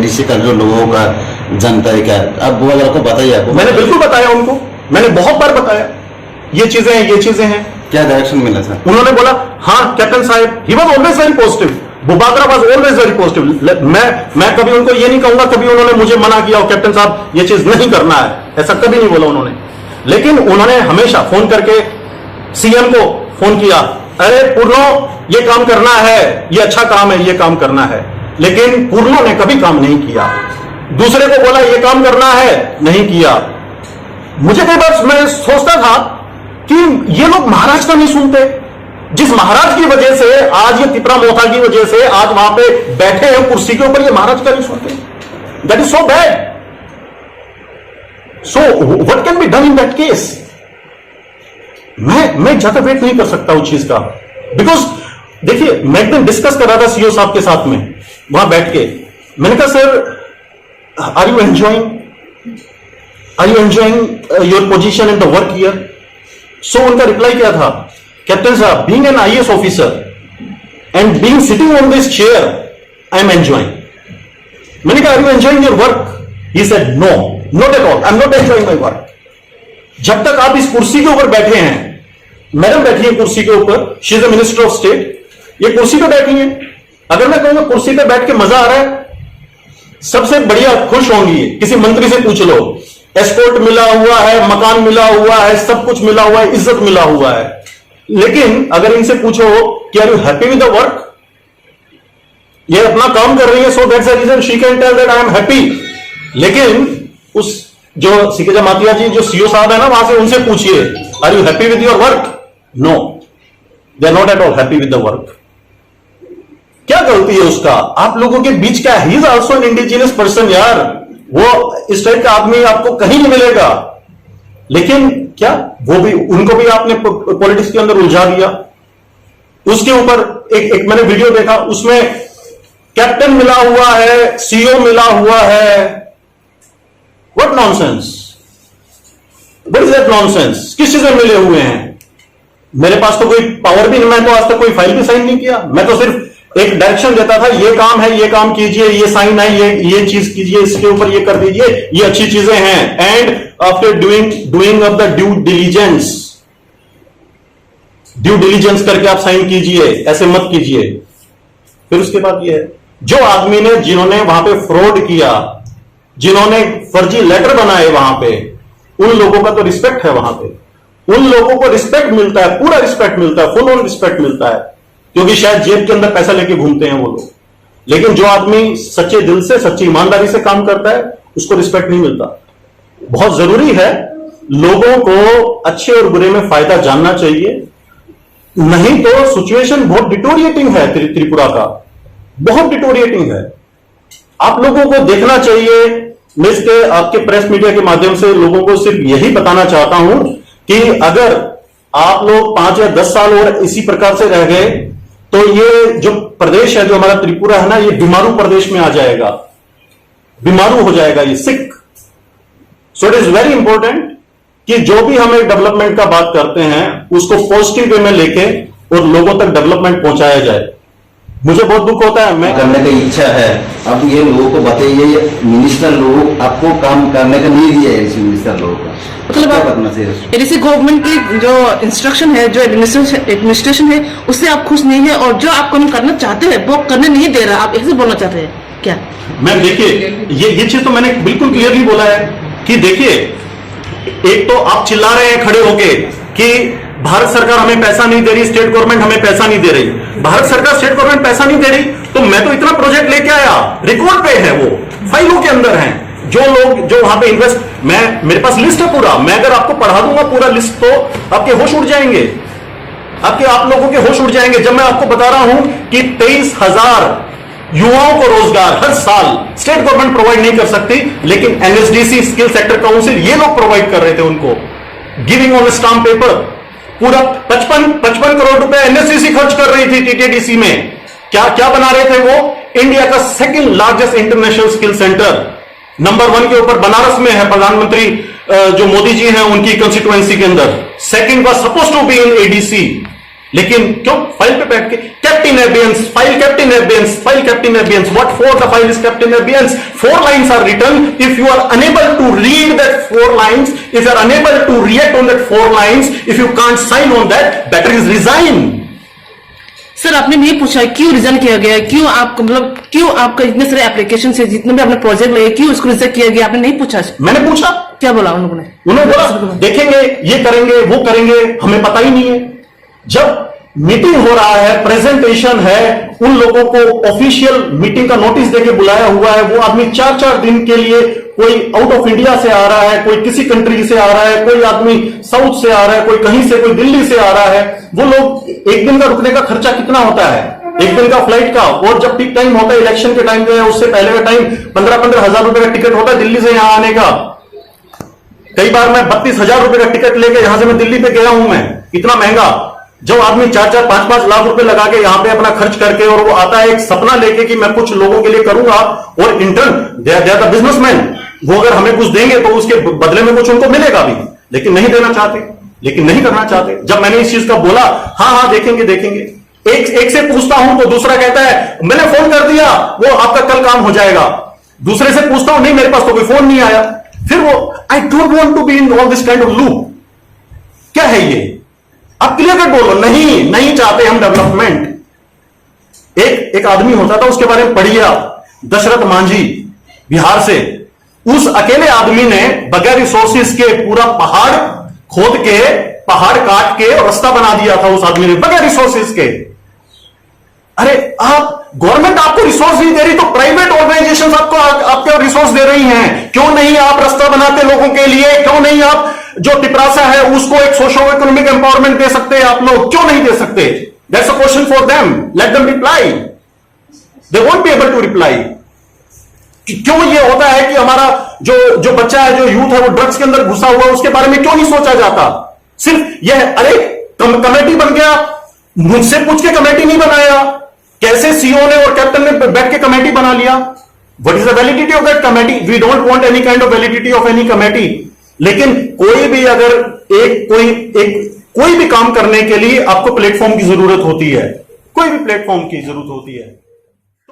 ADC का जो लोगों का जनता है क्या, आप वो अगर आपको बताइए। आपको मैंने बिल्कुल बताया उनको, मैंने बहुत बार बताया ये चीजें हैं। क्या डायरेक्शन मिला था? उन्होंने बोला हाँ कैप्टन साहब, he was always very positive, बुबाकरा वॉज ऑलवेज वेरी पॉजिटिव। मैं कभी उनको ये नहीं कहूंगा कभी उन्होंने मुझे मना किया और कैप्टन साहब ये चीज नहीं करना है, ऐसा कभी नहीं बोला उन्होंने। लेकिन उन्होंने हमेशा फोन करके सीएम को फोन किया, अरे पूर्णो ये काम करना है, ये अच्छा काम है, ये काम करना है। लेकिन पूर्णो ने कभी काम नहीं किया। दूसरे को बोला ये काम करना है, नहीं किया। मुझे कई बार मैं सोचता था कि ये लोग महाराज का नहीं सुनते। जिस महाराज की वजह से आज ये तिपरा मोथा की वजह से आज वहां पे बैठे हैं कुर्सी के ऊपर, ये महाराज का नहीं सुनते। That is so bad. So what can be done in that case? मैं ज्यादा वेट नहीं कर सकता उस चीज का, बिकॉज देखिए मैं एक दिन डिस्कस कर रहा था सीओ साहब के साथ में वहां बैठ के। मैंने कहा sir are you enjoying your position in the work here? So उनका रिप्लाई क्या था, कैप्टन साहब being an IAS officer and being sitting on this chair I am enjoying. मैंने कहा are you enjoying your work? He said no, not at all, I am not enjoying my work. जब तक आप इस कुर्सी के ऊपर बैठे हैं, मैडम बैठी है कुर्सी के ऊपर, she is the minister of state, ये कुर्सी पे बैठी है। अगर मैं कहूंगा कुर्सी पे बैठ के मजा आ रहा है, सबसे बढ़िया खुश होंगी। किसी मंत्री से पूछ लो, एस्कॉर्ट मिला हुआ है, मकान मिला हुआ है, सब कुछ मिला हुआ है, इज्जत मिला हुआ है। लेकिन अगर इनसे पूछो कि are you happy with the work, ये अपना काम कर रही है, so that's the reason she can tell that I am happy. लेकिन उस जो सिकेजा मातिया जी जो सीओ साहब है ना, वहां से उनसे पूछिए are you happy with your work? No, they are not at all happy with the work. क्या गलती है उसका आप लोगों के बीच? क्या he is also an indigenous person यार, वो इस टाइप का आदमी आपको कहीं नहीं मिलेगा। लेकिन क्या वो भी, उनको भी आपने पॉलिटिक्स के अंदर उलझा दिया। उसके ऊपर एक मैंने वीडियो देखा, उसमें कैप्टन मिला हुआ है, सीओ मिला हुआ है। What nonsense, what is that nonsense? किस चीज में मिले हुए हैं? मेरे पास तो कोई पावर भी नहीं, मैं तो आज तक कोई फाइल भी साइन नहीं किया। मैं तो सिर्फ एक डायरेक्शन देता था, ये काम है, ये काम कीजिए, ये साइन है, ये चीज कीजिए, इसके ऊपर ये कर दीजिए, ये अच्छी चीजें हैं। And after doing of the due diligence करके आप साइन कीजिए, ऐसे मत कीजिए। फिर उसके बाद ये है, जो आदमी ने, जिन्होंने वहां पे फ्रॉड किया, जिन्होंने फर्जी लेटर बनाए वहां पे, उन लोगों का तो रिस्पेक्ट है वहां पे, उन लोगों को रिस्पेक्ट मिलता है, पूरा रिस्पेक्ट मिलता है, फुल ऑन रिस्पेक्ट मिलता है, क्योंकि शायद जेब के अंदर पैसा लेके घूमते हैं वो लोग। लेकिन जो आदमी सच्चे दिल से, सच्ची ईमानदारी से काम करता है, उसको रिस्पेक्ट नहीं मिलता। बहुत जरूरी है लोगों को अच्छे और बुरे में फायदा जानना चाहिए, नहीं तो सिचुएशन बहुत डिटोरिएटिंग है त्रिपुरा का, बहुत डिटोरिएटिंग है। आप लोगों को देखना चाहिए। मैं इसके आपके प्रेस मीडिया के माध्यम से लोगों को सिर्फ यही बताना चाहता हूं कि अगर आप लोग 5 या 10 साल और इसी प्रकार से रह गए तो ये जो प्रदेश है, जो हमारा त्रिपुरा है ना, ये बीमारू प्रदेश में आ जाएगा, बीमारू हो जाएगा, ये sick. So it is very important कि जो भी हम एक डेवलपमेंट का बात करते हैं उसको पॉजिटिव वे में लेके और लोगों तक डेवलपमेंट पहुंचाया जाए। मुझे बहुत दुख होता है, मैं करने की इच्छा है। अब ये लोगों को बताइए, ये मिनिस्टर लोग आपको काम करने का नहीं दिया है, मिनिस्टर लोगों का मतलब एडीसी गवर्नमेंट की जो इंस्ट्रक्शन है, जो एडमिनिस्ट्रेशन है, उससे आप खुश नहीं है, और जो आप काम करना चाहते हैं वो करने नहीं दे रहा, आप ऐसे बोलना चाहते हैं क्या? मैम देखिए, ये चीज तो मैंने बिल्कुल क्लियरली बोला है कि देखिए, एक तो आप चिल्ला रहे हैं खड़े होके कि भारत सरकार हमें पैसा नहीं दे रही, स्टेट गवर्नमेंट हमें पैसा नहीं दे रही। भारत सरकार, स्टेट गवर्नमेंट पैसा नहीं दे रही तो मैं तो इतना प्रोजेक्ट लेके आया, रिकॉर्ड पे है, वो फाइलों के अंदर है। जो लोग जो वहां पे इन्वेस्ट, मेरे पास लिस्ट है पूरा, मैं अगर आपको पढ़ा दूंगा पूरा लिस्ट तो आपके होश उड़ जाएंगे, आप लोगों के होश उड़ जाएंगे। जब मैं आपको बता रहा हूं कि 23,000 युवाओं को रोजगार हर साल स्टेट गवर्नमेंट प्रोवाइड नहीं कर सकती, लेकिन एनएसडीसी, स्किल सेक्टर काउंसिल, ये लोग प्रोवाइड कर रहे थे उनको, गिविंग ऑन स्टाम्प पेपर। पूरा 55 करोड़ रुपए एनएसडीसी खर्च कर रही थी टीटीडीसी में। क्या बना रहे थे वो? इंडिया का second largest international skill centre, number 1 के ऊपर बनारस में है। प्रधानमंत्री जो मोदी जी हैं उनकी कंस्टिट्यूएंसी के अंदर second was suppose to be in ADC. लेकिन क्यों फाइल पे बैठ के कैप्टन एबियंस फाइल, कैप्टन एबियंस फाइल, कैप्टन एबियंस, what for the file is captain एबियंस, 4 lines are written. If you are unable to read that 4 lines, if you are unable to react on that 4 lines, if you can't sign on that, better is resign. Sir आपने नहीं पूछा क्यों resign किया गया, क्यों आपको मतलब क्यों आपका इतने सारे एप्लीकेशन से जितने भी आपने प्रोजेक्ट लिए क्यों उसको रिजेक्ट किया गया, आपने नहीं पूछा? मैंने पूछा, क्या बोला उन लोगों ने? उन्होंने बोला देखेंगे, ये करेंगे, वो करेंगे, हमें पता ही नहीं है। जब मीटिंग हो रहा है, प्रेजेंटेशन है, उन लोगों को ऑफिशियल मीटिंग का नोटिस देके बुलाया हुआ है, वो आदमी 4-4 दिन के लिए, कोई आउट ऑफ इंडिया से आ रहा है, कोई किसी कंट्री से आ रहा है, कोई आदमी साउथ से आ रहा है, कोई कहीं से, कोई दिल्ली से आ रहा है। वो लोग एक दिन का रुकने का खर्चा कितना होता है, एक दिन का फ्लाइट का, और जब पीक टाइम होता है इलेक्शन के टाइम जो है उससे पहले का टाइम 15-15 हजार रुपए का टिकट होता है दिल्ली से यहां आने का। कई बार मैं 32,000 रुपए का टिकट लेके यहां से मैं दिल्ली पे गया हूं, मैं इतना महंगा। जब आदमी 4-4, 5-5 लाख रुपए लगा के यहां पे अपना खर्च करके, और वो आता है एक सपना लेके कि मैं कुछ लोगों के लिए करूंगा, और in turn they are the businessman, वो अगर हमें कुछ देंगे तो उसके बदले में कुछ उनको मिलेगा भी, लेकिन नहीं देना चाहते, लेकिन नहीं करना चाहते। जब मैंने इस चीज का बोला, हाँ देखेंगे देखेंगे, एक से पूछता हूं तो दूसरा कहता है मैंने फोन कर दिया, वो आपका कल काम हो जाएगा। दूसरे से पूछता हूं, नहीं मेरे पास तो कोई फोन नहीं आया। फिर वो I don't want to be in all this kind of loop. क्या है ये? आप क्लियर कट बोलो, नहीं चाहते हम डेवलपमेंट। एक आदमी होता था, उसके बारे में पढ़िए आप, दशरथ मांझी, बिहार से। उस अकेले आदमी ने बगैर रिसोर्सेज के पूरा पहाड़ खोद के, पहाड़ काट के रास्ता बना दिया था उस आदमी ने, बगैर रिसोर्सेज के। अरे आप, गवर्नमेंट आपको रिसोर्स नहीं दे रही तो प्राइवेट ऑर्गेनाइजेशंस आपको आपके रिसोर्स दे रही हैं। क्यों नहीं आप रास्ता बनाते लोगों के लिए? क्यों नहीं आप जो टिपरासा है उसको एक सोशो इकोनॉमिक एम्पावरमेंट दे सकते हैं आप लोग? क्यों नहीं दे सकते? That's a question for them, let them reply. They won't be able to reply. क्यों ये होता है कि हमारा जो बच्चा है, जो यूथ है, वो ड्रग्स के अंदर घुसा हुआ, उसके बारे में क्यों नहीं सोचा जाता? सिर्फ यह, अरे कमेटी बन गया, मुझसे पूछ के कमेटी नहीं बनाया, कैसे सीओ ने और कैप्टन ने बैठ के कमेटी बना लिया? What is the validity of that committee? We don't want any kind of validity of any committee. लेकिन कोई भी अगर कोई भी काम करने के लिए आपको प्लेटफॉर्म की जरूरत होती है, कोई भी प्लेटफॉर्म की जरूरत होती है।